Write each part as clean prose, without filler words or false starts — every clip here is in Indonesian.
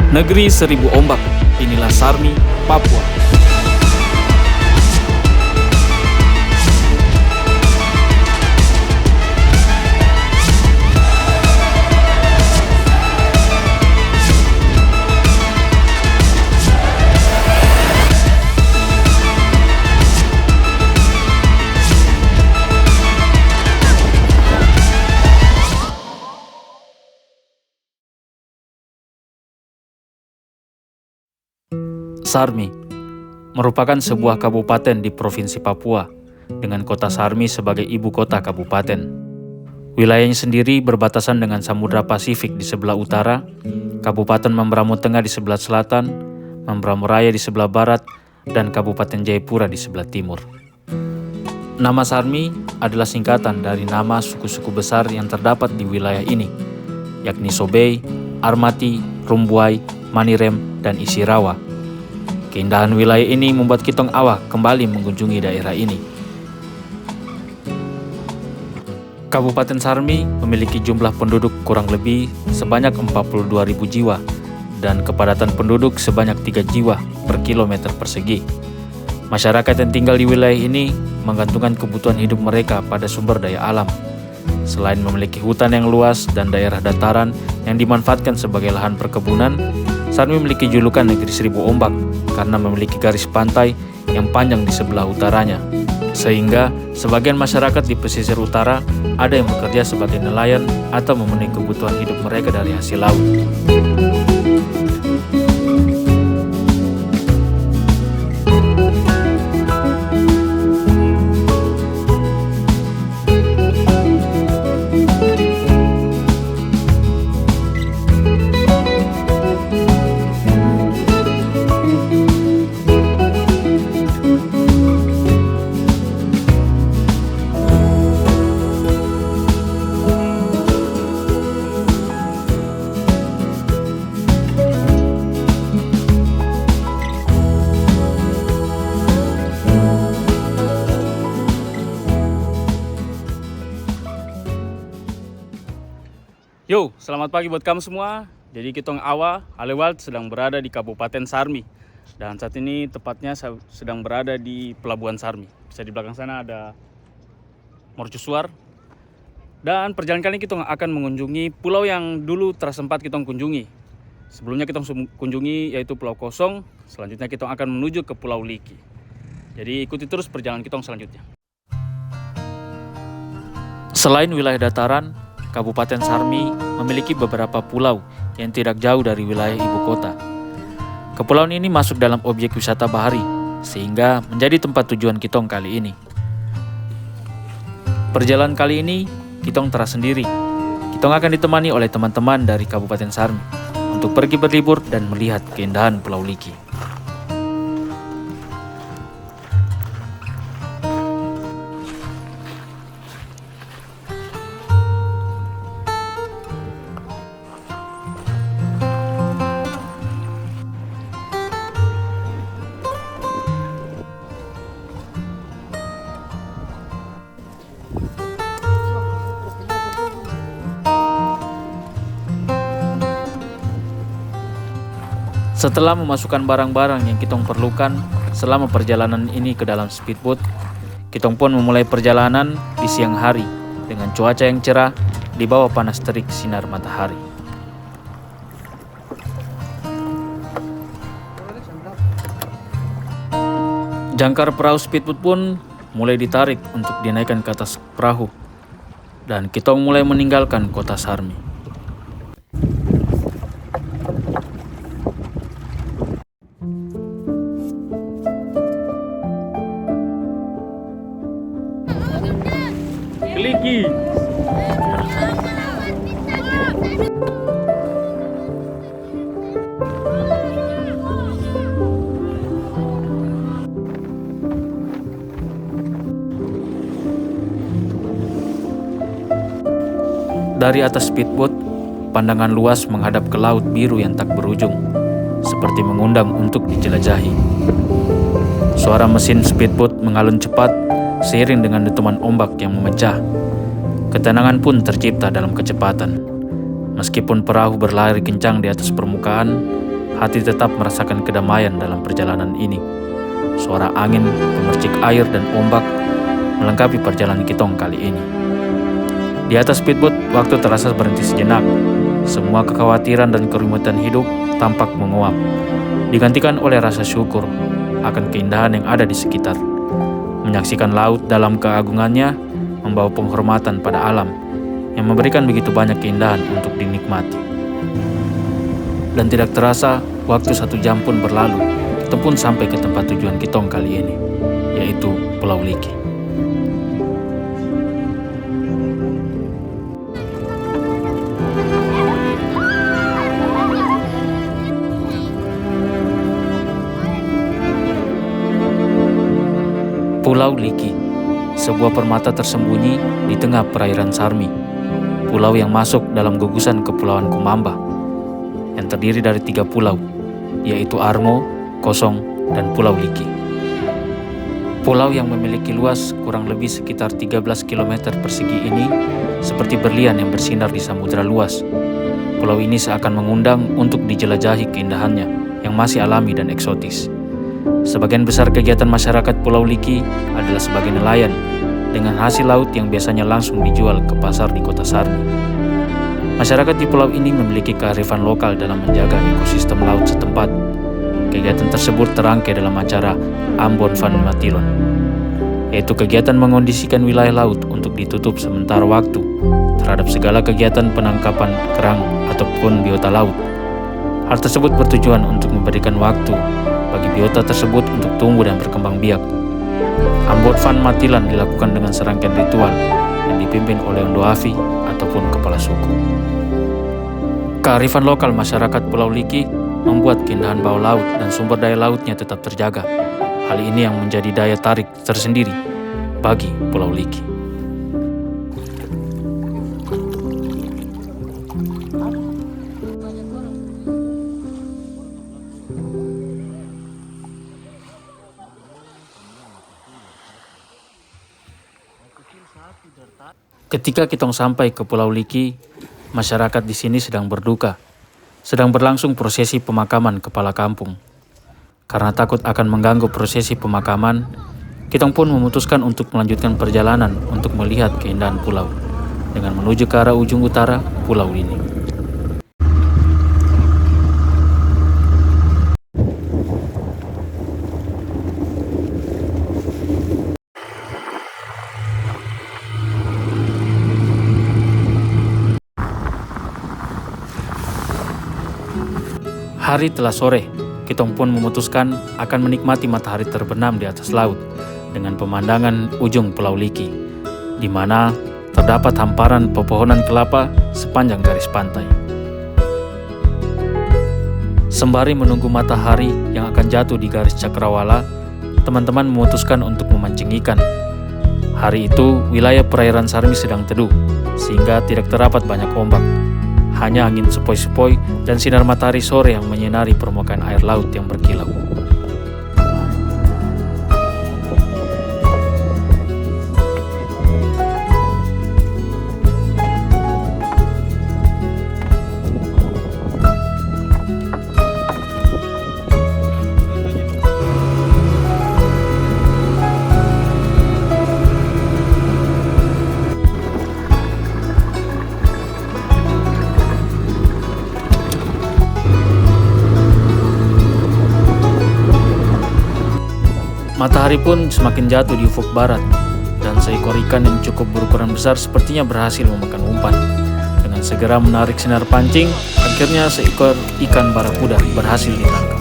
Negeri Seribu Ombak, inilah Sarmi, Papua. Sarmi merupakan sebuah kabupaten di Provinsi Papua dengan kota Sarmi sebagai ibu kota kabupaten. Wilayahnya sendiri berbatasan dengan Samudra Pasifik di sebelah utara, Kabupaten Membramo Tengah di sebelah selatan, Membramo Raya di sebelah barat, dan Kabupaten Jayapura di sebelah timur. Nama Sarmi adalah singkatan dari nama suku-suku besar yang terdapat di wilayah ini, yakni Sobei, Armati, Rumbuai, Manirem, dan Isirawa. Keindahan wilayah ini membuat Kitong Awa kembali mengunjungi daerah ini. Kabupaten Sarmi memiliki jumlah penduduk kurang lebih sebanyak 42.000 jiwa dan kepadatan penduduk sebanyak 3 jiwa per kilometer persegi. Masyarakat yang tinggal di wilayah ini menggantungkan kebutuhan hidup mereka pada sumber daya alam. Selain memiliki hutan yang luas dan daerah dataran yang dimanfaatkan sebagai lahan perkebunan, Sarmi memiliki julukan Negeri Seribu Ombak karena memiliki garis pantai yang panjang di sebelah utaranya. Sehingga sebagian masyarakat di pesisir utara ada yang bekerja sebagai nelayan atau memenuhi kebutuhan hidup mereka dari hasil laut. Yo, selamat pagi buat kamu semua. Jadi Kitong Awa, Alewald sedang berada di Kabupaten Sarmi. Dan saat ini tepatnya sedang berada di Pelabuhan Sarmi. Bisa di belakang sana ada mercusuar. Dan perjalanan kali ini Kitong akan mengunjungi pulau yang dulu tersempat Kitong kunjungi. Sebelumnya Kitong kunjungi yaitu Pulau Kosong. Selanjutnya Kitong akan menuju ke Pulau Liki. Jadi ikuti terus perjalanan Kitong selanjutnya. Selain wilayah dataran, Kabupaten Sarmi memiliki beberapa pulau yang tidak jauh dari wilayah ibu kota. Kepulauan ini masuk dalam objek wisata bahari, sehingga menjadi tempat tujuan Kitong kali ini. Perjalanan kali ini, Kitong terasa sendiri. Kitong akan ditemani oleh teman-teman dari Kabupaten Sarmi untuk pergi berlibur dan melihat keindahan Pulau Liki. Setelah memasukkan barang-barang yang Kitong perlukan selama perjalanan ini ke dalam speedboat, Kitong pun memulai perjalanan di siang hari dengan cuaca yang cerah di bawah panas terik sinar matahari. Jangkar perahu speedboat pun mulai ditarik untuk dinaikkan ke atas perahu, dan Kitong mulai meninggalkan kota Sarmi. Liki. Dari atas speedboat, pandangan luas menghadap ke laut biru yang tak berujung, seperti mengundang untuk dijelajahi. Suara mesin speedboat mengalun cepat seiring dengan dentuman ombak yang memecah. Ketenangan pun tercipta dalam kecepatan. Meskipun perahu berlari kencang di atas permukaan, hati tetap merasakan kedamaian dalam perjalanan ini. Suara angin, gemercik air, dan ombak melengkapi perjalanan kitong kali ini. Di atas speedboat, waktu terasa berhenti sejenak. Semua kekhawatiran dan kerumitan hidup tampak menguap, digantikan oleh rasa syukur akan keindahan yang ada di sekitar. Menyaksikan laut dalam keagungannya membawa penghormatan pada alam yang memberikan begitu banyak keindahan untuk dinikmati. Dan tidak terasa, waktu 1 jam pun berlalu, kita pun sampai ke tempat tujuan kitong kali ini, yaitu Pulau Liki. Pulau Liki, sebuah permata tersembunyi di tengah perairan Sarmi. Pulau yang masuk dalam gugusan Kepulauan Kumamba, yang terdiri dari 3 pulau, yaitu Armo, Kosong, dan Pulau Liki. Pulau yang memiliki luas kurang lebih sekitar 13 km persegi ini seperti berlian yang bersinar di samudera luas. Pulau ini seakan mengundang untuk dijelajahi keindahannya yang masih alami dan eksotis. Sebagian besar kegiatan masyarakat Pulau Liki adalah sebagai nelayan dengan hasil laut yang biasanya langsung dijual ke pasar di kota Sarmi. Masyarakat di pulau ini memiliki kearifan lokal dalam menjaga ekosistem laut setempat. Kegiatan tersebut terangkai dalam acara Ambon Van Matilon, yaitu kegiatan mengondisikan wilayah laut untuk ditutup sementara waktu terhadap segala kegiatan penangkapan kerang ataupun biota laut. Hal tersebut bertujuan untuk memberikan waktu bagi biota tersebut untuk tumbuh dan berkembang biak. Ambon Van Matilon dilakukan dengan serangkaian ritual yang dipimpin oleh Ondo Afi ataupun kepala suku. Kearifan lokal masyarakat Pulau Liki membuat keindahan bawah laut dan sumber daya lautnya tetap terjaga. Hal ini yang menjadi daya tarik tersendiri bagi Pulau Liki. Ketika kitong sampai ke Pulau Liki, masyarakat di sini sedang berduka. Sedang berlangsung prosesi pemakaman kepala kampung. Karena takut akan mengganggu prosesi pemakaman, kitong pun memutuskan untuk melanjutkan perjalanan untuk melihat keindahan pulau dengan menuju ke arah ujung utara pulau ini. Hari telah sore, kitong pun memutuskan akan menikmati matahari terbenam di atas laut dengan pemandangan ujung Pulau Liki, di mana terdapat hamparan pepohonan kelapa sepanjang garis pantai. Sembari menunggu matahari yang akan jatuh di garis cakrawala, teman-teman memutuskan untuk memancing ikan. Hari itu, wilayah perairan Sarmi sedang teduh, sehingga tidak terdapat banyak ombak. Hanya angin sepoi-sepoi dan sinar matahari sore yang menyinari permukaan air laut yang berkilau. Matahari pun semakin jatuh di ufuk barat, dan seekor ikan yang cukup berukuran besar sepertinya berhasil memakan umpan. Dengan segera menarik sinar pancing, akhirnya seekor ikan barakuda berhasil ditangkap.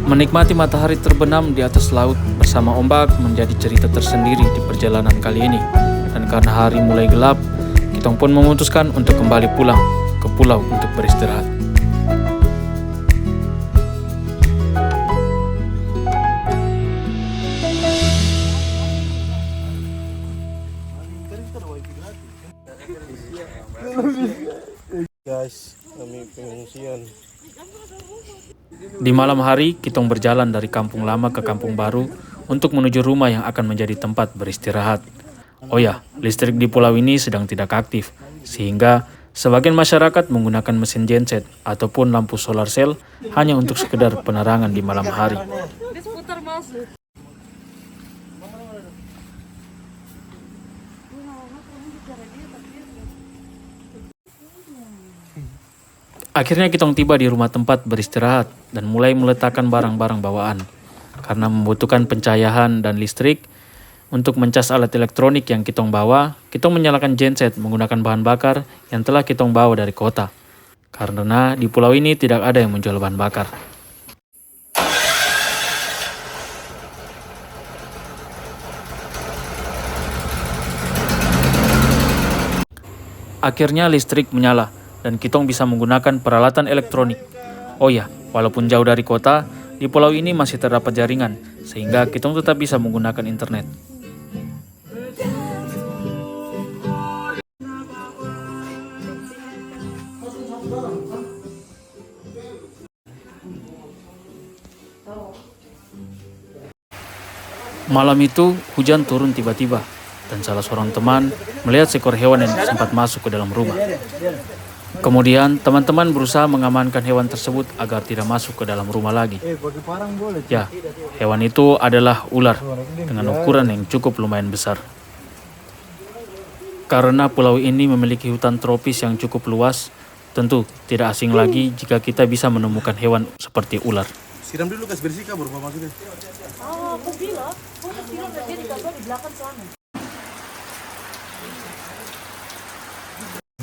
Menikmati matahari terbenam di atas laut bersama ombak menjadi cerita tersendiri di perjalanan kali ini. Dan karena hari mulai gelap, kitong pun memutuskan untuk kembali pulang ke pulau untuk beristirahat. Di malam hari, kitong berjalan dari kampung lama ke kampung baru untuk menuju rumah yang akan menjadi tempat beristirahat. Oh ya, listrik di pulau ini sedang tidak aktif, sehingga sebagian masyarakat menggunakan mesin genset ataupun lampu solar cell hanya untuk sekedar penerangan di malam hari. Akhirnya kitong tiba di rumah tempat beristirahat dan mulai meletakkan barang-barang bawaan. Karena membutuhkan pencahayaan dan listrik untuk mencas alat elektronik yang kitong bawa, kitong menyalakan genset menggunakan bahan bakar yang telah kitong bawa dari kota. Karena di pulau ini tidak ada yang menjual bahan bakar. Akhirnya listrik menyala dan kitong bisa menggunakan peralatan elektronik. Oh ya, walaupun jauh dari kota, di pulau ini masih terdapat jaringan, sehingga kitong tetap bisa menggunakan internet. Malam itu, hujan turun tiba-tiba, dan salah seorang teman melihat seekor hewan yang sempat masuk ke dalam rumah. Kemudian, teman-teman berusaha mengamankan hewan tersebut agar tidak masuk ke dalam rumah lagi. Ya, hewan itu adalah ular dengan ukuran yang cukup lumayan besar. Karena pulau ini memiliki hutan tropis yang cukup luas, tentu tidak asing lagi jika kita bisa menemukan hewan seperti ular. Siram dulu, kasih bersih kabur, Pak, maksudnya. Aku bilang dia di kantor di belakang sana.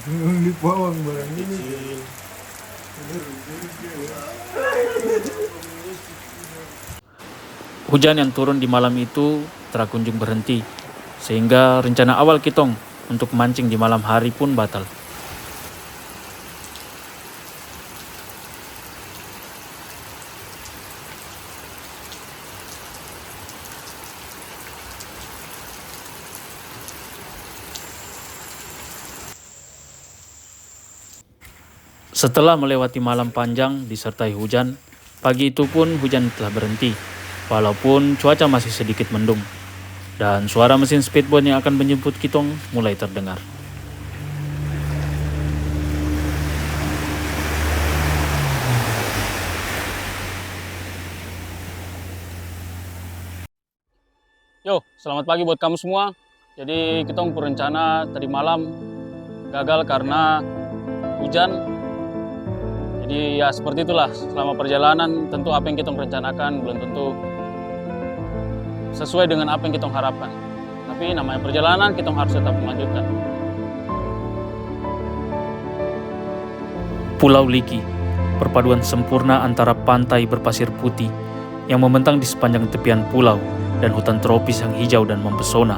Ini bawang barang ini. Hujan yang turun di malam itu tak kunjung berhenti, sehingga rencana awal kitong untuk mancing di malam hari pun batal. Setelah melewati malam panjang disertai hujan, pagi itu pun hujan telah berhenti, walaupun cuaca masih sedikit mendung. Dan suara mesin speedboat yang akan menjemput kitong mulai terdengar. Yo, selamat pagi buat kamu semua. Jadi kitong berencana tadi malam gagal karena hujan. Jadi ya seperti itulah, selama perjalanan tentu apa yang kita rencanakan belum tentu sesuai dengan apa yang kita harapkan. Tapi namanya perjalanan, kita harus tetap melanjutkan. Pulau Liki, perpaduan sempurna antara pantai berpasir putih yang membentang di sepanjang tepian pulau dan hutan tropis yang hijau dan mempesona.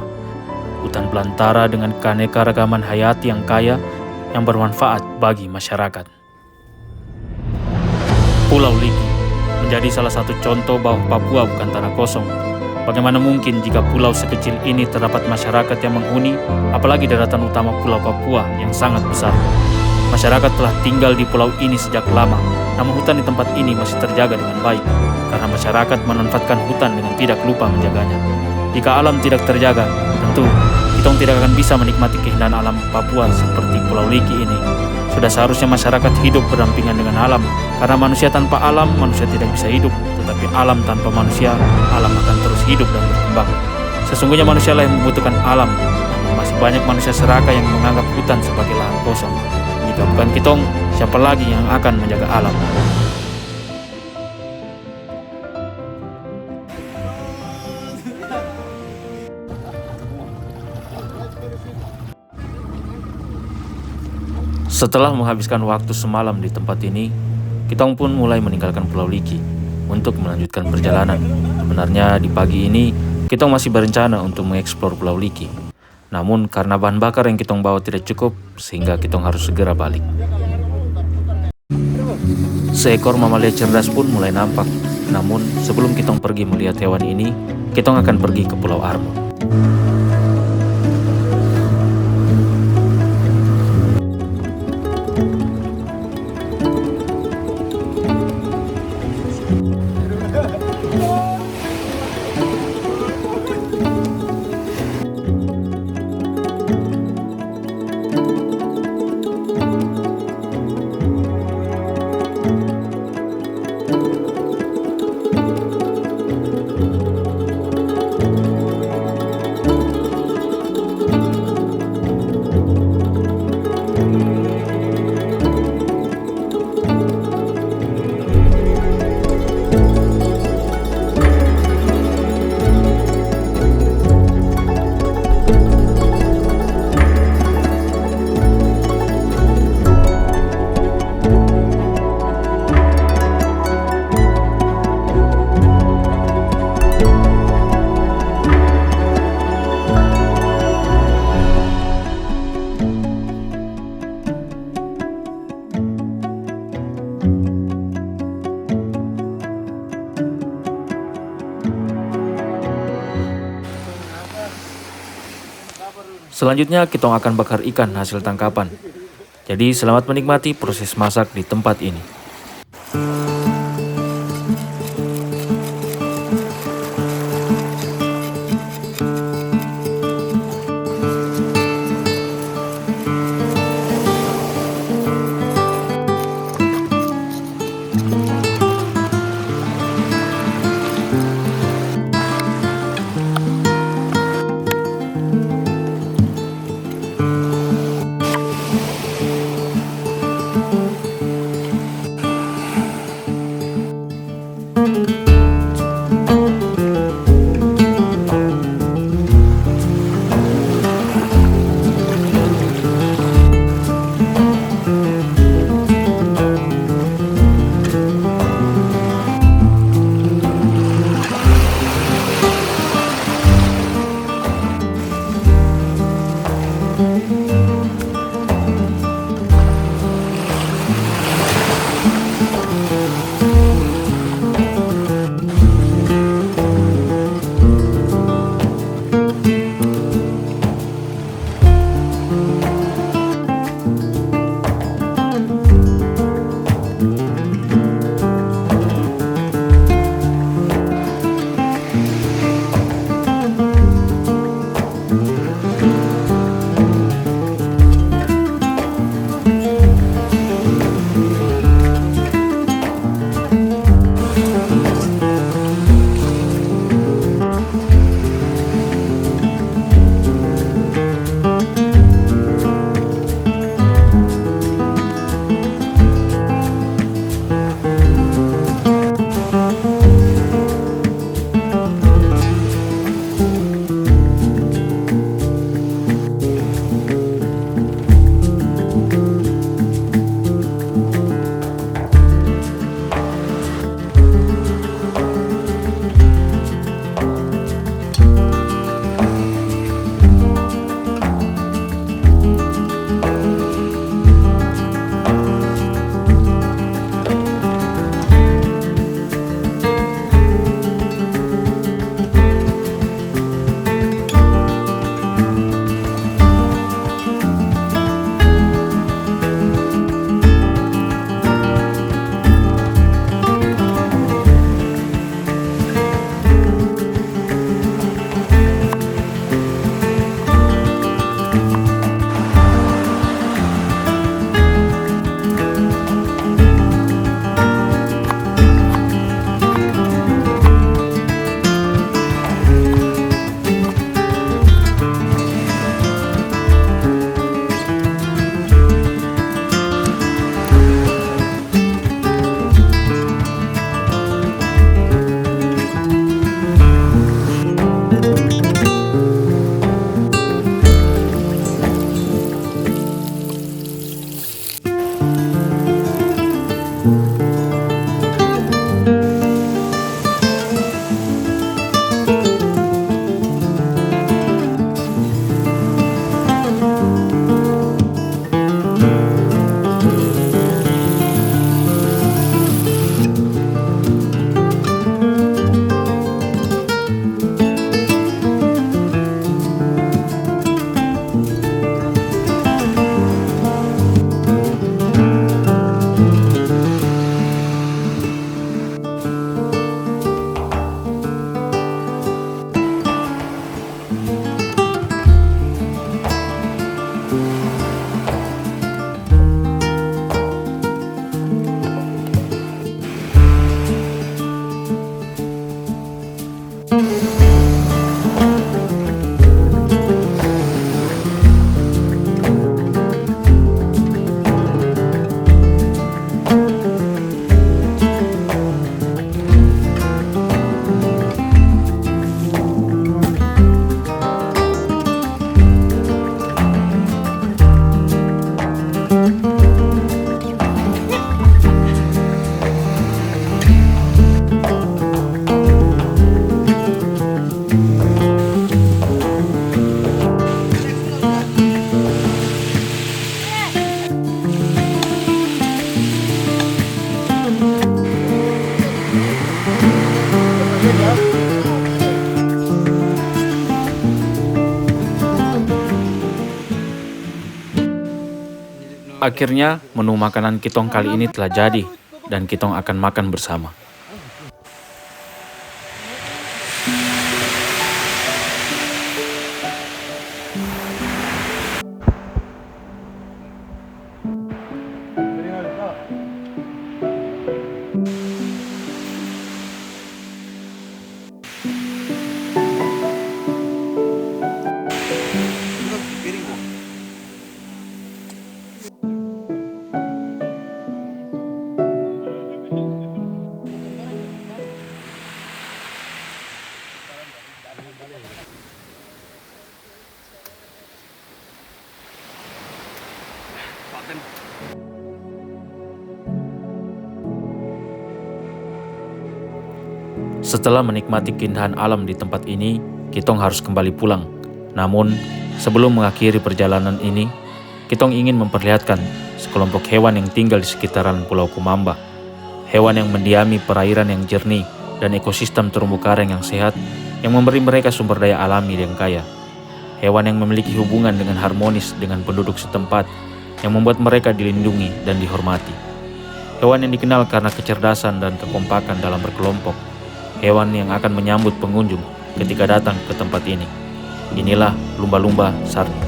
Hutan belantara dengan keanekaragaman hayati yang kaya yang bermanfaat bagi masyarakat. Pulau Liki menjadi salah satu contoh bahwa Papua bukan tanah kosong. Bagaimana mungkin jika pulau sekecil ini terdapat masyarakat yang menghuni, apalagi daratan utama Pulau Papua yang sangat besar. Masyarakat telah tinggal di pulau ini sejak lama, namun hutan di tempat ini masih terjaga dengan baik, karena masyarakat memanfaatkan hutan dengan tidak lupa menjaganya. Jika alam tidak terjaga, tentu kita tidak akan bisa menikmati keindahan alam Papua seperti Pulau Liki ini. Sudah seharusnya masyarakat hidup berdampingan dengan alam, karena manusia tanpa alam, manusia tidak bisa hidup. Tetapi alam tanpa manusia, alam akan terus hidup dan berkembang. Sesungguhnya manusialah yang membutuhkan alam, namun masih banyak manusia serakah yang menganggap hutan sebagai lahan kosong. Jika bukan kitong, siapa lagi yang akan menjaga alam? Setelah menghabiskan waktu semalam di tempat ini, kitong pun mulai meninggalkan Pulau Liki untuk melanjutkan perjalanan. Sebenarnya di pagi ini, kitong masih berencana untuk mengeksplor Pulau Liki. Namun karena bahan bakar yang kitong bawa tidak cukup, sehingga kitong harus segera balik. Seekor mamalia cerdas pun mulai nampak. Namun sebelum kitong pergi melihat hewan ini, kitong akan pergi ke Pulau Armo. Selanjutnya kita akan bakar ikan hasil tangkapan. Jadi selamat menikmati proses masak di tempat ini. Akhirnya, menu makanan kitong kali ini telah jadi dan kitong akan makan bersama. Setelah menikmati keindahan alam di tempat ini, kitong harus kembali pulang. Namun, sebelum mengakhiri perjalanan ini, kitong ingin memperlihatkan sekelompok hewan yang tinggal di sekitaran Pulau Kumamba. Hewan yang mendiami perairan yang jernih dan ekosistem terumbu karang yang sehat yang memberi mereka sumber daya alami yang kaya. Hewan yang memiliki hubungan dengan harmonis dengan penduduk setempat yang membuat mereka dilindungi dan dihormati. Hewan yang dikenal karena kecerdasan dan kekompakan dalam berkelompok. Hewan yang akan menyambut pengunjung ketika datang ke tempat ini. Inilah lumba-lumba Sarmi.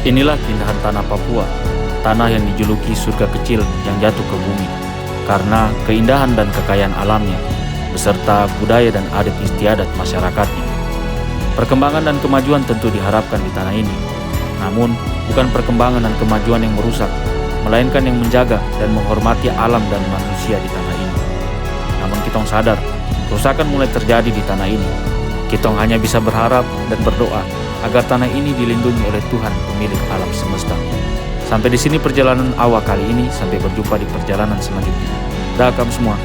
Inilah keindahan tanah Papua, tanah yang dijuluki surga kecil yang jatuh ke bumi, karena keindahan dan kekayaan alamnya, beserta budaya dan adat istiadat masyarakatnya. Perkembangan dan kemajuan tentu diharapkan di tanah ini, namun bukan perkembangan dan kemajuan yang merusak, melainkan yang menjaga dan menghormati alam dan manusia di tanah ini. Namun kitong sadar, kerusakan mulai terjadi di tanah ini. Kitong hanya bisa berharap dan berdoa agar tanah ini dilindungi oleh Tuhan pemilik alam semesta. Sampai di sini perjalanan awal kali ini, sampai berjumpa di perjalanan selanjutnya. Dah kamu semua.